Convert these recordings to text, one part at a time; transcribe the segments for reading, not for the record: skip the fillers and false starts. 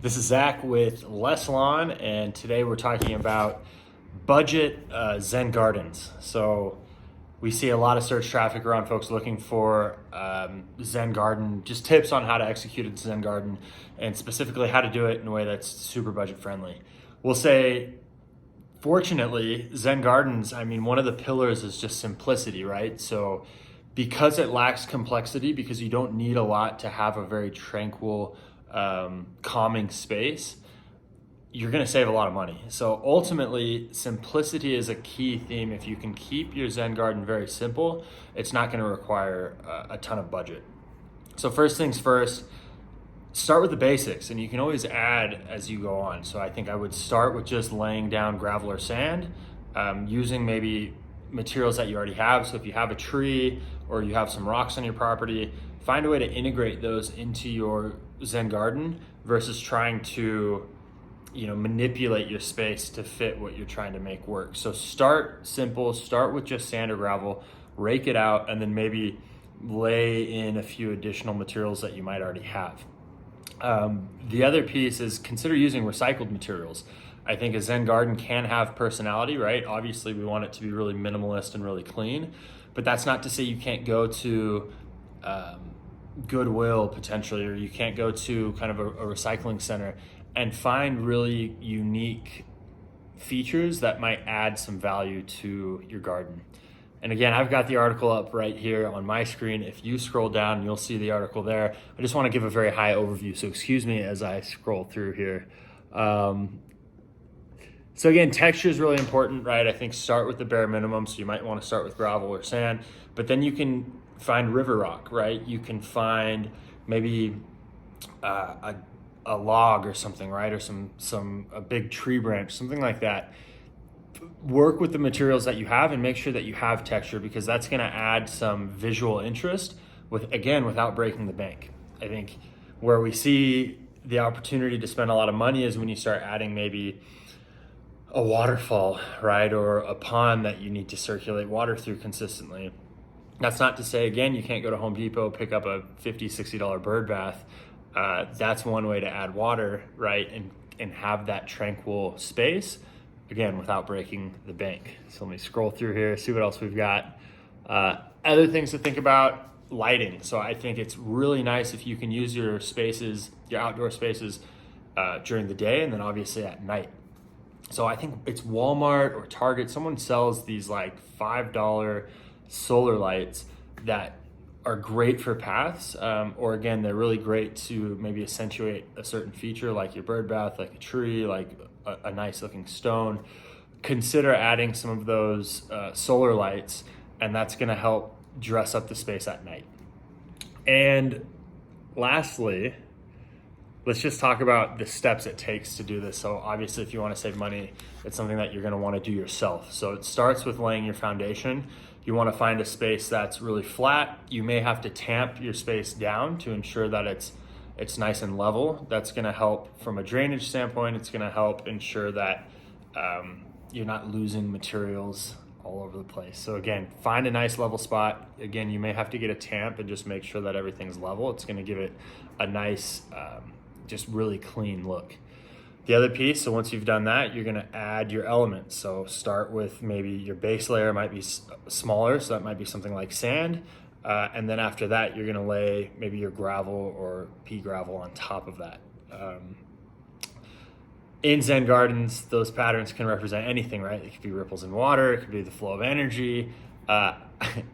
This is Zach with Less Lawn, and today we're talking about budget Zen gardens. So we see a lot of search traffic around folks looking for Zen garden, just tips on how to execute a Zen garden, and specifically how to do it in a way that's super budget friendly. We'll say, fortunately, Zen gardens, one of the pillars is just simplicity, right? So because it lacks complexity, because you don't need a lot to have a very tranquil, calming space, you're going to save a lot of money. So ultimately, simplicity is a key theme. If you can keep your Zen garden very simple, it's not going to require a ton of budget. So first things first, start with the basics, and you can always add as you go on. So I think I would start with just laying down gravel or sand, using maybe materials that you already have. So if you have a tree or you have some rocks on your property, find a way to integrate those into your Zen garden versus trying to manipulate your space to fit what you're trying to make work. So start simple, start with just sand or gravel, rake it out, and then maybe lay in a few additional materials that you might already have. The other piece is consider using recycled materials. I think a Zen garden can have personality, right? Obviously we want it to be really minimalist and really clean, but that's not to say you can't go to Goodwill potentially, or you can't go to kind of a recycling center and find really unique features that might add some value to your garden. And again, I've got the article up right here on my screen. If you scroll down, you'll see the article there. I just want to give a very high overview, so excuse me as I scroll through here. So again, texture is really important, right? I think start with the bare minimum, so you might want to start with gravel or sand, but then you can find river rock, right? You can find maybe a log or something, right? Or a big tree branch, something like that. Work with the materials that you have and make sure that you have texture, because that's going to add some visual interest without breaking the bank. I think where we see the opportunity to spend a lot of money is when you start adding maybe a waterfall, right? Or a pond that you need to circulate water through consistently. That's not to say, again, you can't go to Home Depot, pick up a $50, $60 bird bath. That's one way to add water, right? And have that tranquil space, again, without breaking the bank. So let me scroll through here, see what else we've got. Other things to think about, lighting. So I think it's really nice if you can use your spaces, your outdoor spaces, during the day, and then obviously at night. So I think it's Walmart or Target, someone sells these like $5 solar lights that are great for paths, or again, they're really great to maybe accentuate a certain feature like your bird bath, like a tree, like a nice looking stone. Consider adding some of those solar lights, and that's gonna help dress up the space at night. And lastly, let's just talk about the steps it takes to do this. So obviously, if you want to save money, it's something that you're going to want to do yourself. So it starts with laying your foundation. You want to find a space that's really flat. You may have to tamp your space down to ensure that it's nice and level. That's going to help from a drainage standpoint. It's going to help ensure that you're not losing materials all over the place. So again, find a nice level spot. Again, you may have to get a tamp and just make sure that everything's level. It's going to give it a nice, just really clean look. The other piece, so once you've done that, you're gonna add your elements. So start with maybe your base layer might be smaller, so that might be something like sand. And then after that, you're gonna lay maybe your gravel or pea gravel on top of that. In Zen gardens, those patterns can represent anything, right? It could be ripples in water, it could be the flow of energy.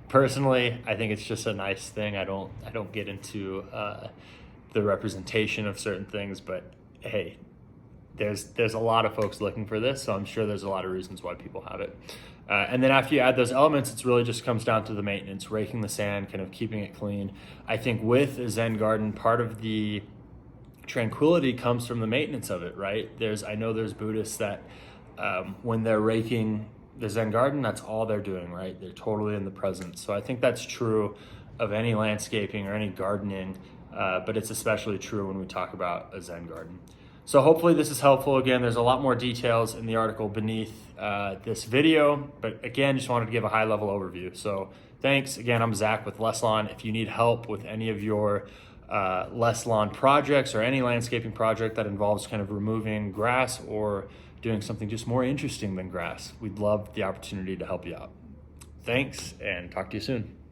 Personally, I think it's just a nice thing. I don't get into the representation of certain things, but hey, there's a lot of folks looking for this, so I'm sure there's a lot of reasons why people have it. And then after you add those elements, it's really just comes down to the maintenance, raking the sand, kind of keeping it clean. I think with a Zen garden, part of the tranquility comes from the maintenance of it, right? I know there's Buddhists that when they're raking the Zen garden, that's all they're doing, right? They're totally in the present. So I think that's true of any landscaping or any gardening, but it's especially true when we talk about a Zen garden. So hopefully this is helpful. Again, there's a lot more details in the article beneath this video, but again, just wanted to give a high level overview. So thanks. Again, I'm Zach with Less Lawn. If you need help with any of your less lawn projects or any landscaping project that involves kind of removing grass or doing something just more interesting than grass, we'd love the opportunity to help you out. Thanks, and talk to you soon.